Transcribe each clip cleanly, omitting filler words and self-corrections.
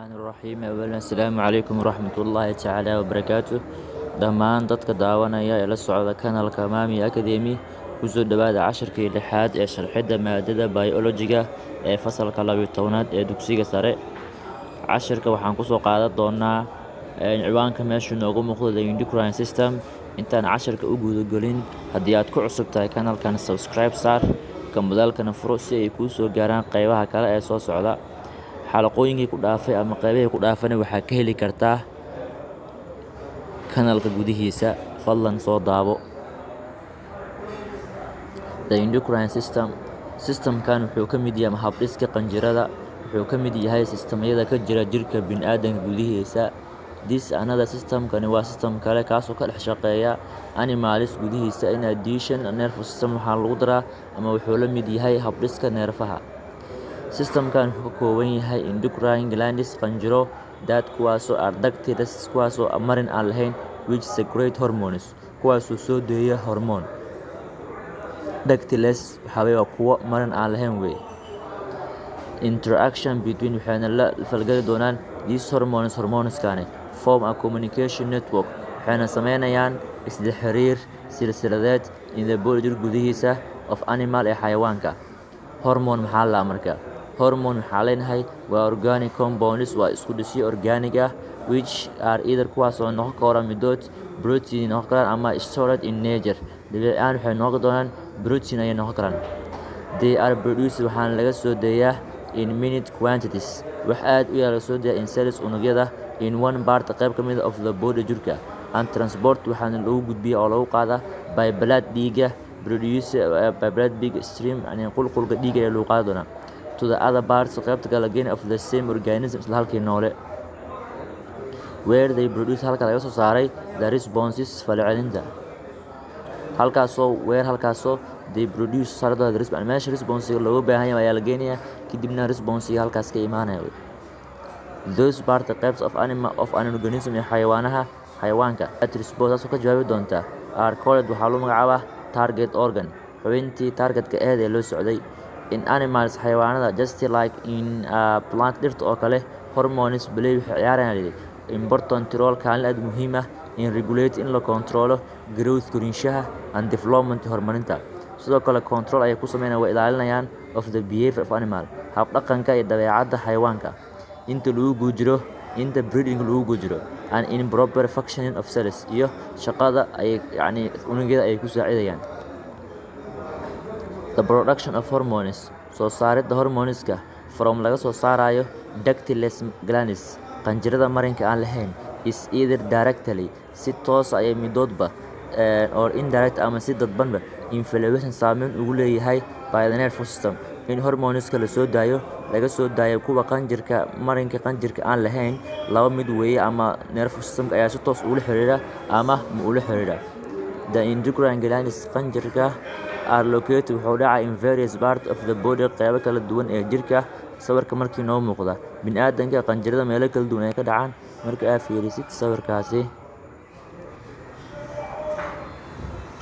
الرحمن الرحيم أولا السلام عليكم ورحمة الله تعالى وبركاته dhammaan dadka daawanaya ee la socda kanaalka Mami Academy kusoo dhawaada casharkii lixaad ee sharxidda maadada biology-ga ee fasalka 12aad ee dugsiga sare. Casharka waxaan kusoo qaadan doonaa ciwaanka meesha noogu muuqda the endocrine system. Intaan casharka u gudagelin, haddii aad ku cusub tahay kanaalkan, subscribe saar, kambalaalkana furo si ay kuu soo gaaraan qaybaha kale ee soo socda. xalaqooyinkii ku dhaafay ama qaybihii ku dhaafana waxaa ka heli kartaa kanaalka gudihiisa. Fadlan soo daabo. The endocrine systemkan wuxuu ka mid yahay habdhiska qanjirada, wuxuu ka mid yahay sistamyada ka jira jirka bini'aadamka gudihiisa. This another systemkani waa system kale kaasoo ka dhex shaqeeya animals gudihiisa. In addition, nervous system waxaa lagu daraa ama wuxuu la mid yahay habdhiska neerfaha. Systemkan wuxuu ka kooban yahay endocrine glands qanjiro kuwaasoo ductless, kuwaasoo marin aan lahayn, which secrete hormones, kuwaasoo soo deeya hormoon. Ductless waxaa kuwa marin aan lahayn wey. Interaction between waxayna la falgali doonaan these hormoneskani form a communication network, waxayna sameynayaan isla xiriir silsiladeed in the body jirka gudihiisa of animal ee xayawaanka. Hormone maxaa la markaa? Hormone waxaa leenahay waa organic compounds, waa isku dhisyo organic ah, which are either kuwaasoo noqon kara midood protein noqon karaan ama stored in nature. Dabeecaan waxay noqon doonaan protein ayay noqon karaan. They are produced waxaana laga soo deeyaa in minute quantities, wax aad u yar laga soo deeyaa in cells unugyada in one part qayb ka mid of the body jirka, and transport waxaana lagu gudbiyaa oo lagu qaadaa by blood dhiiga produce by blood big stream yani qulqulka dhiiga ee lagu qaadi doonaa to the other parts qaybta kala geyn of the same organism isla halkii noole, where they produce halka laga soo saaray the responses falcelinta. halkaasoo they produce sarada response meesha responsiga looga baahan yahay ayaa la geenayaa, kadibna responsiga halkaas ka imaanaya. Those part types of an organism ee xayawaanka at response ka jawaabi doonta are called waxaa lagu magacaabaa target organ, xubintii targetka ahayd ee loo socday. In animals xayawaanada just like in plant dhirta oo kale, hormones play waxay ciyaarayaan important role kaalin aad muhiim ah in regulate in la controlo growth korinshaha and development horumarinta. Sidoo kale control ayay ku sameynayaan waa ilaalinayaan of the behavior of animal, hab dhaqanka iyo dabeecadda xayawaanka inta breeding lagu jiro and in proper functioning of cells iyo shaqada ay unugyada ay ku saacidayaan. The production of hormones, soo saaridda hormoneska from laga soo saarayo ductless glands qanjirada marinka aan lahayn is either directly si toos ayay midoodba or indirect ama si dadbanba influence saameyn ugu leeyahay by the nervous system. In hormoneska laga soo daayo kuwa qanjirka marinka qanjirka aan lahayn, laba mid weeye, ama nervous system ayaa si toos ula xiriira ama ma ula xiriira. The endocrine glands qanjirka are located wuxuu dhacaa in various parts of the body qaybo kala duwan ee jirka. Sawirka markii noo muuqda bini'aadamka qanjirada meelo kala duwan ay ka dhacaan. Marka aad fiirisid sawirkaasi,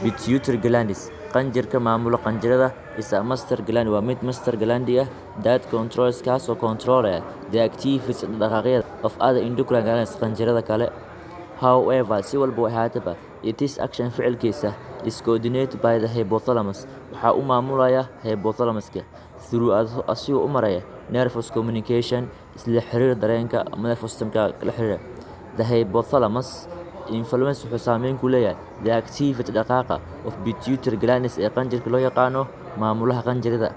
pituitary glands qanjirka maamula qanjirada is a master gland, waa mid master gland ah that controls kaasoo controlaya the activities dhaqaaqyada of other endocrine glands qanjirada kale. However, si walba ahaataba, it is action ficilkiisa is coordinated by the hypothalamus, waxaa u maamulaya hypothalamuska through asigoo u maraya nervous communication isla xiriir dareenka nervous systemka la xiriira. The hypothalamus influence wuxuu saameyn ku leeyahay the activity dhaqaaqa of pituitary glands ee qanjirka loo yaqaano maamulaha qanjirada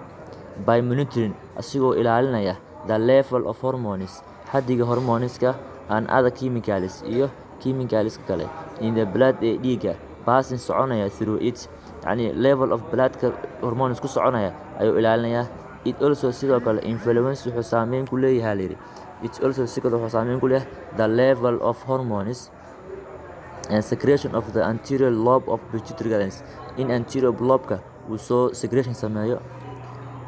by monitoring asigoo ilaalinaya the level of hormones xaddiga hormoneska and other chemicals iyo chemicals kale in the blood ee dhiiga passing soconaya through it, level of bloodka hormones ku soconaya ayuu ilaalinayaa. It also sidoo kale influence wuxuu saameyn ku leeyahay the level of hormones and secretion of the anterior lobe of pituitary glands, in anterior lobe-ka uu soo secretion sameeyo.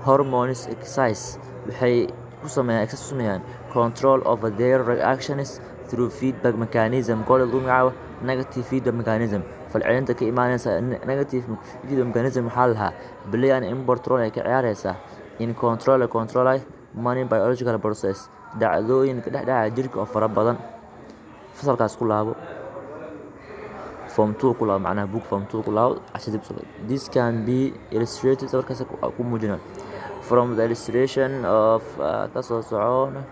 Hormones exercise waxay ku sameeyaan control over their reactions through feedback mechanism called lagu magacaabo negative feedback mechanism. falcelinta ka imaanaysa negative feedback mechanism waxaa lahaa play an important role ay ka ciyaaraysaa in control many biological process dhacdooyinka dhexdhexaad jirka oo fara badan fasalkaas ku laabo form 2 ku laabo macnaha book form 2 ku laabo cashadii this can be illustrated markaas ku muujinaa from the illustration of kasoo socona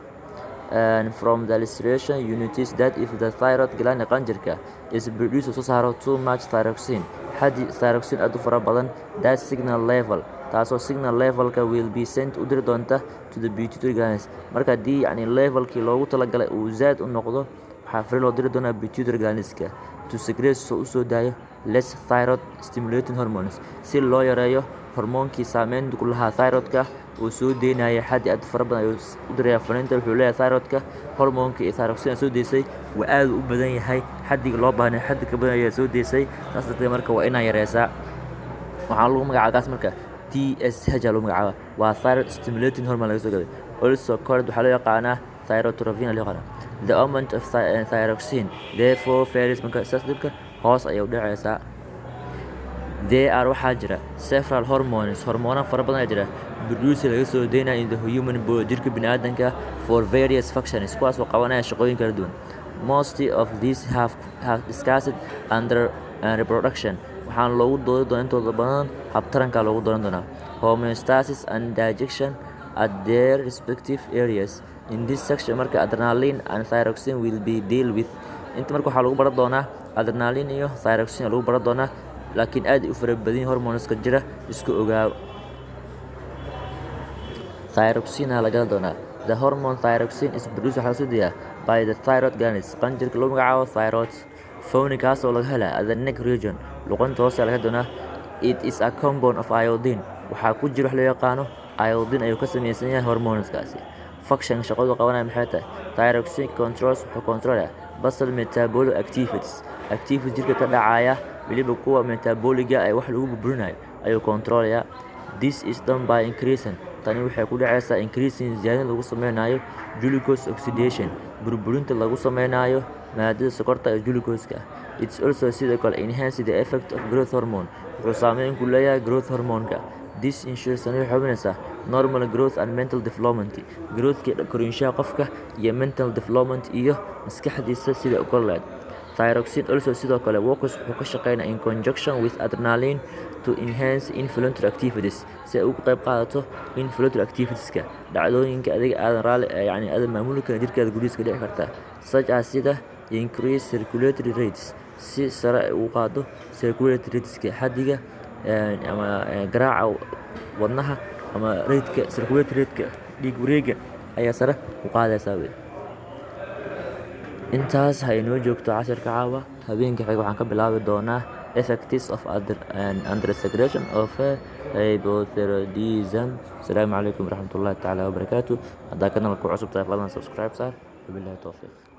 and from the illustration you notice that if the thyroid gland qanjirka is produced soo saaro too much thyroxine hadii thyroxine aad u fara badan that signal level taasoo signal levelka will be sent u diri doonta to the pituitary glands marka hadii yani levelkii loogu talagalay uu zaad u noqdo waxaa fari loo diri doonaa pituitary glandska to secrete u soo daayo less thyroid stimulating hormones si loo yareeyo hormoonkii saameynta ku lahaa thyroidka uu soo deynaya xaddi aad fara badan ayuu u diraya fariinta wuxuu leeyahay thyroidka hormoonka iyo thyroxine soo deysay waa aad u badan yahay xaddiga loo baahnay xaddi ka badan ayaa soo deysay taas darteed marka waa inaa yareysaa waxaa lagu magacaabaa kaas marka TSH lagu magacaabaa waa thyroid stimulating hormone laga soo gaday also called waxaa loo yaqaanaa thyrotrophine loo yaqaanaa the amount of thyroxine therefore varies marka saas dhibka hoos ayay u dhacaysaa there are waxaa jira several hormones hormoona fara badan ayaa jira produce laga soo deynaya in the human body jirka bini'aadanka for various functions kuwaas oo qabanaya shaqooyin kala duwan most of these have discussed under reproduction waxaan loogu doodi doonaa intooda badan habtaranka loogu dooran doonaa homeostasis and digestion at their respective areas in this section marka adrenaline and thyroxine will be deal with inta marka waxaa lagu baran doonaa adrenaline iyo thyroxine lagu baran doonaa laakiin aad u fara badan hormoneska jira isku ogaa thyroxine laga doonaa the hormone thyroxine is produced waxaa soo diyaa by the thyroid glands qanjirka lagu magacaabo thyroid phonicaas oo laga helaa at the neck region luqunta hoose laga doonaa it is a compound of iodine waxaa ku jira wax loo yaqaano iodine ayuu ka samaysan yahay hormoneskaasi function shaqadu qabanaya maxay tahay thyroxine controls wuxuu controlaya basal metabolic activities jirka ka dhacaya weliba kuwa metaboliga ay wax lagu burburinayo ayuu controlaya this is done by increasing tani waxay ku dhacaysaa increasing ziyaadin lagu sameynayo glucose oxidation burburinta lagu sameynayo maadada sokorta ee glucose-ka it's also sidoo kale enhance the effect of growth hormone wuxuu saameyn ku leeyahay growth hormone-ka this ensures tani waxay hubinaysaa normal growth and mental development growthka korinshaha qofka iyo mental development iyo maskaxdiisa sida u kordhayd thyroxine also sidoo kale works wuxuu ka shaqeynaa in conjunction with adrenaline to enhance inflammatory activities si ay uga qayb qaadato inflammatory activitieska dhacdooyinka adiga aadan raali yani aadan maamuli karin jirkaada gudihiisa dhici karta such as sida increase circulatory rates si sare u qaado circulatory rateska xaddiga ama garaaca wadnaha ama rateka circulatory rateka dhiig wareega ayaa sare u qaadaysaa intaas ha inoo joogto casharka caawa habeenka xiga waxaan ka bilaabi doonaa effects of undersecretion of hypothyroidism asalaamu calaykum waraxmatullahi tacaala wabarakaatu haddaa kanalka ku cusub tahay fadlan subscribe saar wabillahi tawfiiq